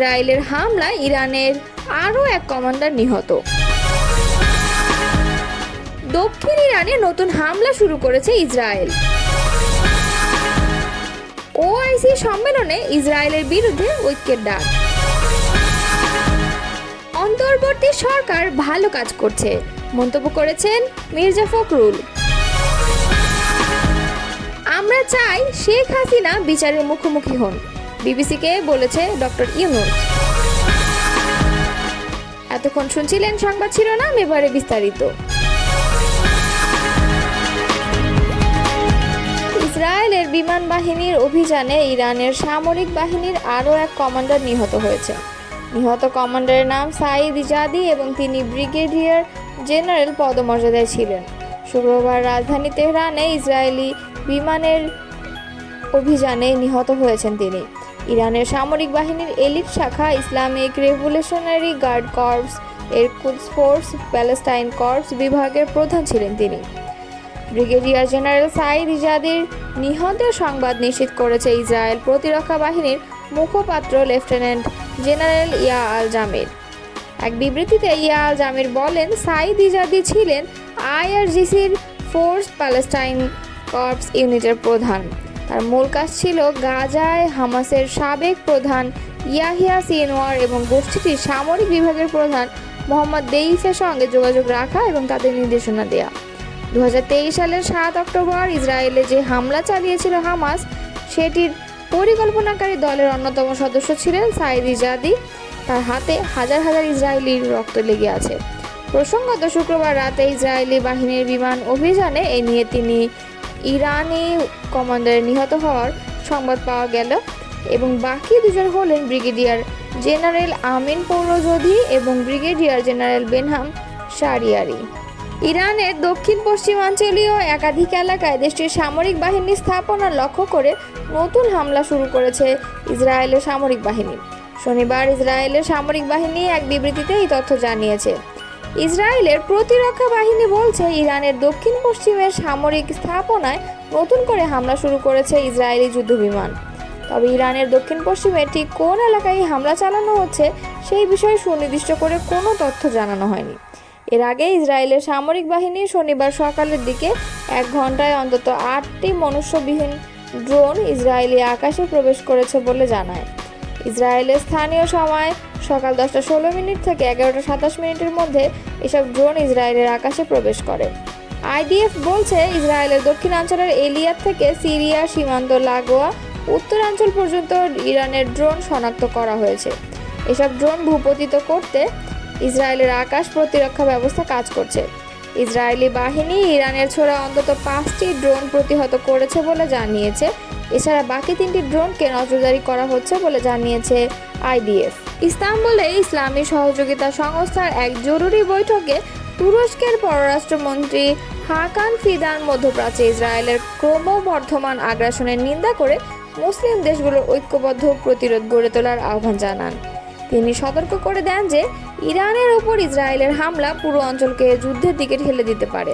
ইসরায়েলের হামলায় ইরানের আরও এক কমান্ডার নিহত। দক্ষিণ ইরানে নতুন হামলা শুরু করেছে ইসরায়েল। ওআইসি সম্মেলনে ইসরায়েলের বিরুদ্ধে ঐক্যের ডাক। অন্তর্বর্তী সরকার ভালো কাজ করছে, মন্তব্য করেছেন মির্জা ফখরুল। আমরা চাই শেখ হাসিনা বিচারের মুখোমুখি হন, বিবিসিকে বলেছে ডক্টর ইউনূস। এতক্ষণ শুনছিলেন সংবাদ শিরোনাম, এবারে বিস্তারিত। ইসরায়েলের বিমান বাহিনীর অভিযানে ইরানের সামরিক বাহিনীর আরও এক কমান্ডার নিহত হয়েছে। নিহত কমান্ডারের নাম সাঈদ ইজাদি এবং তিনি ব্রিগেডিয়ার জেনারেল পদমর্যাদায় ছিলেন। শুক্রবার রাজধানী তেহরানে ইসরায়েলি বিমানের অভিযানে নিহত হয়েছেন তিনি। ইরানের সামরিক বাহিনীর এলিট শাখা ইসলামিক রেভলিউশনারি গার্ড কর্পস এর কুদস ফোর্স প্যালেস্টাইন কর্পস বিভাগের প্রধান ছিলেন তিনি। ব্রিগেডিয়ার জেনারেল সাঈদ ইজাদির নিহতের সংবাদ নিশ্চিত করেছে ইসরায়েল প্রতিরক্ষা বাহিনীর মুখপাত্র লেফটেন্যান্ট জেনারেল ইয়া আল জামির। এক বিবৃতিতে ইয়া আল জামির বলেন, সাঈদ ইজাদি ছিলেন আইআরজিসির ফোর্স প্যালেস্টাইন কর্পস ইউনিটের প্রধান। তার মূল কাজ ছিল গাজায় হামাসের সাবেক প্রধান ইয়াহিয়া সিনওয়ার এবং গোষ্ঠীটির সামরিক বিভাগের প্রধান মোহাম্মদ দেইফের সঙ্গে যোগাযোগ রাখা এবং তাদের নির্দেশনা দেয়া। 2023 সালের 7 অক্টোবর ইসরায়েলে যে হামলা চালিয়েছিল হামাস, সেটির পরিকল্পনাকারী দলের অন্যতম সদস্য ছিলেন সাঈদ ইজাদি। তার হাতে হাজার হাজার ইসরায়েলির রক্ত লেগে আছে। প্রসঙ্গত, শুক্রবার রাতে ইসরায়েলি বাহিনীর বিমান অভিযানে এ নিয়ে তিনি ইরানি কমান্ডারের নিহত হওয়ার সংবাদ পাওয়া গেল এবং বাকি দুজন হলেন ব্রিগেডিয়ার জেনারেল আমিন পৌরজোধি এবং ব্রিগেডিয়ার জেনারেল বেনহাম শারিয়ারি। ইরানের দক্ষিণ পশ্চিমাঞ্চলীয় একাধিক এলাকায় দেশটির সামরিক বাহিনী স্থাপনা লক্ষ্য করে নতুন হামলা শুরু করেছে ইসরায়েলের সামরিক বাহিনী। শনিবার ইসরায়েলের সামরিক বাহিনী এক বিবৃতিতে এই তথ্য জানিয়েছে। ইসরায়েলের প্রতিরক্ষা বাহিনী বলছে, ইরানের দক্ষিণ পশ্চিমের সামরিক স্থাপনায় নতুন করে হামলা শুরু করেছে ইসরায়েলি যুদ্ধবিমান। তবে ইরানের দক্ষিণ পশ্চিমে ঠিক কোন এলাকায় হামলা চালানো হচ্ছে সেই বিষয়ে সুনির্দিষ্ট করে কোনো তথ্য জানানো হয়নি। এর আগে ইসরায়েলের সামরিক বাহিনী শনিবার সকালের দিকে 1 ঘন্টায় অন্তত 8টি মনুষ্যবিহীন ড্রোন ইসরায়েলি আকাশে প্রবেশ করেছে বলে জানায়। ইসরায়েলের স্থানীয় সময় সকাল 10:16 থেকে 11:27 মধ্যে এসব ড্রোন ইসরায়েলের আকাশে প্রবেশ করে। আইডিএফ বলছে, ইসরায়েলের দক্ষিণাঞ্চলের এলিয়াত থেকে সিরিয়া সীমান্ত লাগোয়া উত্তরাঞ্চল পর্যন্ত ইরানের ড্রোন শনাক্ত করা হয়েছে। এসব ড্রোন ভূপতিত করতে ইসরায়েলের আকাশ প্রতিরক্ষা ব্যবস্থা কাজ করছে। ইসরায়েলি বাহিনী ইরানের ছোড়া অন্তত 5টি ড্রোন প্রতিহত করেছে বলে জানিয়েছে। এছাড়া বাকি 3টি ড্রোনকে নজরদারি করা হচ্ছে বলে জানিয়েছে আইডিএফ। ইস্তাম্বুলে ইসলামী সহযোগিতা সংস্থার এক জরুরি বৈঠকে তুরস্কের পররাষ্ট্রমন্ত্রী হাকান ফিদান মধ্যপ্রাচ্যে ইসরায়েলের ক্রমবর্ধমান আগ্রাসনের নিন্দা করে মুসলিম দেশগুলোর ঐক্যবদ্ধ প্রতিরোধ গড়ে তোলার আহ্বান জানান। তিনি সতর্ক করে দেন যে ইরানের ওপর ইসরায়েলের হামলা পুরো অঞ্চলকে যুদ্ধের দিকে ঠেলে দিতে পারে।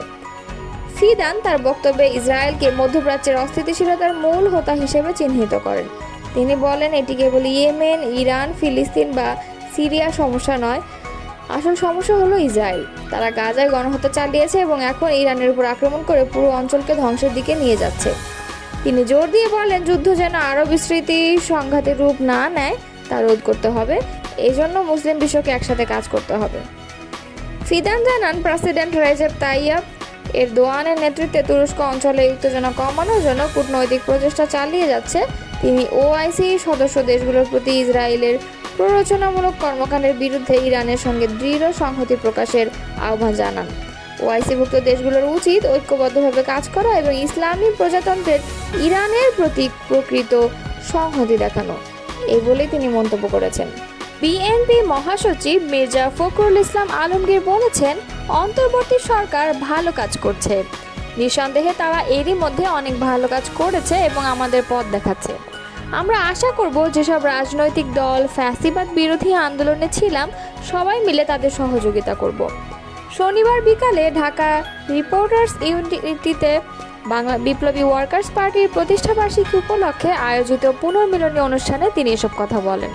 ফিদান তার বক্তব্যে ইসরায়েলকে মধ্যপ্রাচ্যের অস্থিতিশীলতার মূল হোতা হিসেবে চিহ্নিত করেন। তিনি বলেন, এটি কেবল ইয়েমেন, ইরান, ফিলিস্তিন বা সিরিয়া সমস্যা নয়, আসল সমস্যা হলো ইসরায়েল। তারা গাজায় গণহত্যা চালিয়েছে এবং এখন ইরানের উপর আক্রমণ করে পুরো অঞ্চলকে ধ্বংসের দিকে নিয়ে যাচ্ছে। তিনি জোর দিয়ে বলেন, যুদ্ধ যেন আরও বিস্তৃতি সংঘাতের রূপ না নেয় তা রোধ করতে হবে। এই জন্য মুসলিম বিশ্বকে একসাথে কাজ করতে হবে। ফিদান জানান, প্রেসিডেন্ট রেজেপ তাইয়্যিপ এরদোয়ানের নেতৃত্বে তুরস্ক অঞ্চলে উত্তেজনা কমানোর জন্য কূটনৈতিক প্রচেষ্টা চালিয়ে যাচ্ছে। তিনি ওআইসি সদস্য দেশগুলোর প্রতি ইসরায়েলের প্ররোচনামূলক কর্মকাণ্ডের বিরুদ্ধে ইরানের সঙ্গে দৃঢ় সংহতি প্রকাশের আহ্বান জানান। ওআইসিভুক্ত দেশগুলোর উচিত ঐক্যবদ্ধভাবে কাজ করা এবং ইসলামী প্রজাতন্ত্রের ইরানের প্রতি প্রকৃত সংহতি দেখানো, এই বলে তিনি মন্তব্য করেছেন। বিএনপি মহাসচিব মির্জা ফখরুল ইসলাম আলমগীর বলেছেন, অন্তর্বর্তী সরকার ভালো কাজ করছে। নিঃসন্দেহে তারা এরই মধ্যে অনেক ভালো কাজ করেছে এবং আমাদের পথ দেখাচ্ছে। আমরা আশা করব যেসব রাজনৈতিক দল ফ্যাসিবাদ বিরোধী আন্দোলনে ছিলাম, সবাই মিলে তাদের সহযোগিতা করব। শনিবার বিকালে ঢাকা রিপোর্টার্স ইউনিটিতে বাংলা বিপ্লবী ওয়ার্কার্স পার্টির প্রতিষ্ঠাবার্ষিকী উপলক্ষে আয়োজিত পুনর্মিলনী অনুষ্ঠানে তিনি এসব কথা বলেন।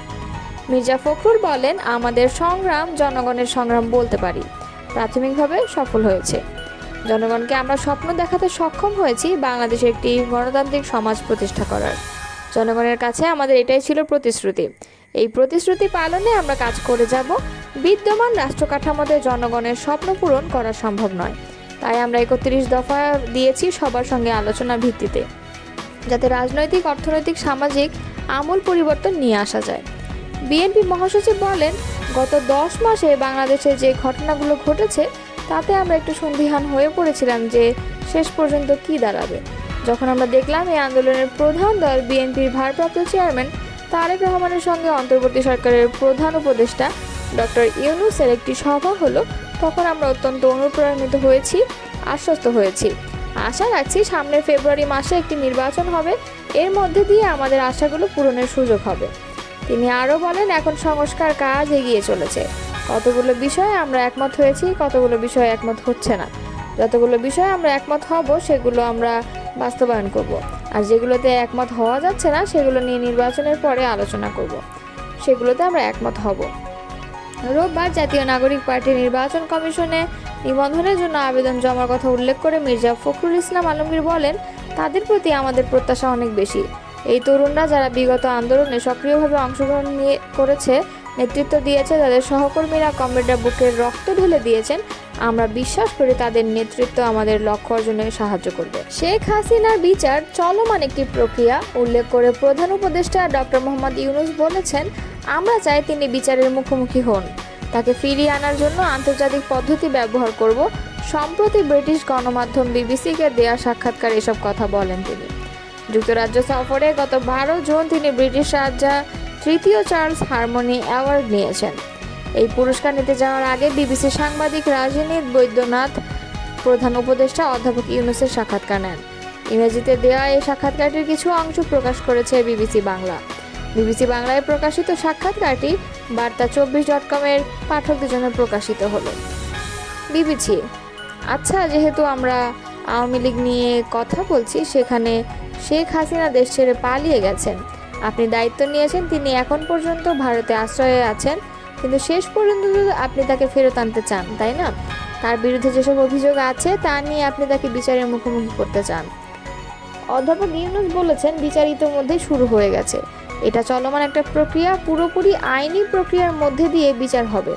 মির্জা ফখরুল বলেন, আমাদের সংগ্রাম জনগণের সংগ্রাম বলতে পারি। প্রাথমিকভাবে সফল হয়েছে। জনগণকে আমরা স্বপ্ন দেখাতে সক্ষম হয়েছি বাংলাদেশে একটি গণতান্ত্রিক সমাজ প্রতিষ্ঠা করার। জনগণের কাছে আমাদের এটাই ছিল প্রতিশ্রুতি। এই প্রতিশ্রুতি পালনে আমরা কাজ করে যাব। বিদ্যমান রাষ্ট্র কাঠামোতে জনগণের স্বপ্ন পূরণ করা সম্ভব নয়। তাই আমরা 31 দফা দিয়েছি সবার সঙ্গে আলোচনার ভিত্তিতে, যাতে রাজনৈতিক, অর্থনৈতিক, সামাজিক আমূল পরিবর্তন নিয়ে আসা যায়। বিএনপি মহাসচিব বলেন, গত 10 মাসে বাংলাদেশে যে ঘটনাগুলো ঘটেছে তাতে আমরা একটু সন্দিহান হয়ে পড়েছিলাম যে শেষ পর্যন্ত কি দাঁড়াবে। যখন আমরা দেখলাম এই আন্দোলনের প্রধান দল বিএনপির ভারপ্রাপ্ত চেয়ারম্যান তারেক রহমানের সঙ্গে অন্তর্বর্তী সরকারের প্রধান উপদেষ্টা ডক্টর ইউনূসের একটি সভা হলো, তখন আমরা অত্যন্ত অনুপ্রাণিত হয়েছি, আশ্বস্ত হয়েছি। আশা রাখছি সামনের ফেব্রুয়ারি মাসে একটি নির্বাচন হবে, এর মধ্যে দিয়ে আমাদের আশাগুলো পূরণের সুযোগ হবে। তিনি আরও বলেন, এখন সংস্কার কাজ এগিয়ে চলেছে। কতগুলো বিষয়ে আমরা একমত হয়েছি, কতগুলো বিষয়ে একমত হচ্ছে না। যতগুলো বিষয়ে আমরা একমত হব সেগুলো আমরা বাস্তবায়ন করব, আর যেগুলোতে একমত হওয়া যাচ্ছে না সেগুলো নিয়ে নির্বাচনের পরে আলোচনা করব, সেগুলোতে আমরা একমত হব। রোববার জাতীয় নাগরিক পার্টি নির্বাচন কমিশনে নিবন্ধনের জন্য আবেদন জমার কথা উল্লেখ করে মির্জা ফখরুল ইসলাম আলমগীর বলেন, তাদের প্রতি আমাদের প্রত্যাশা অনেক বেশি। এই তরুণরা যারা বিগত আন্দোলনে সক্রিয়ভাবে অংশগ্রহণ করেছে, নেতৃত্ব দিয়েছে, তাদের সহকর্মীরা, কমরেডরা বুকের রক্ত ঢেলে দিয়েছেন, আমরা বিশ্বাস করি তাদের নেতৃত্ব আমাদের লক্ষ্য অর্জনে সাহায্য করবে। শেখ হাসিনার বিচার চলমান একটি প্রক্রিয়া উল্লেখ করে প্রধান উপদেষ্টা ডক্টর মোহাম্মদ ইউনূস বলেছেন, আমরা চাই তিনি বিচারের মুখোমুখি হন। তাকে ফিরিয়ে আনার জন্য আন্তর্জাতিক পদ্ধতি ব্যবহার করব। সম্প্রতি ব্রিটিশ গণমাধ্যম বিবিসিকে দেয়া সাক্ষাৎকার এসব কথা বলেন তিনি। যুক্তরাজ্য সফরে গত 12 জুন তিনি ব্রিটিশ রাজা তৃতীয় চার্লস হারমোনি অ্যাওয়ার্ড নিয়েছেন। এই পুরস্কার নিতে যাওয়ার আগে বিবিসি সাংবাদিক রাজনীত বৈদ্যনাথ প্রধান উপদেষ্টা অধ্যাপক ইউনূসের সাক্ষাৎকার নেন। ইংরেজিতে দেওয়া এই সাক্ষাৎকারটির কিছু অংশ প্রকাশ করেছে বিবিসি বাংলা। বিবিসি বাংলায় প্রকাশিত সাক্ষাৎকারটি বার্তা24.com-এর পাঠকদের জন্য প্রকাশিত হলো। বিবিসি, আচ্ছা, যেহেতু আমরা আওয়ামী লীগ নিয়ে কথা বলছি, সেখানে শেখ হাসিনা দেশ ছেড়ে পালিয়ে গেছেন। আপনি দায়িত্ব নিয়েছেন, তিনি এখন পর্যন্ত ভারতে আশ্রয়ে আছেন, কিন্তু শেষ পর্যন্ত আপনি তাকে ফেরত আনতে চান, তাই না? তার বিরুদ্ধে যেসব অভিযোগ আছে তা নিয়ে আপনি তাকে বিচারের মুখোমুখি করতে চান। অধ্যাপক ইউনূস বলেছেন, বিচার ইতোমধ্যেই শুরু হয়ে গেছে। এটা চলমান একটা প্রক্রিয়া, পুরোপুরি আইনি প্রক্রিয়ার মধ্যে দিয়ে বিচার হবে।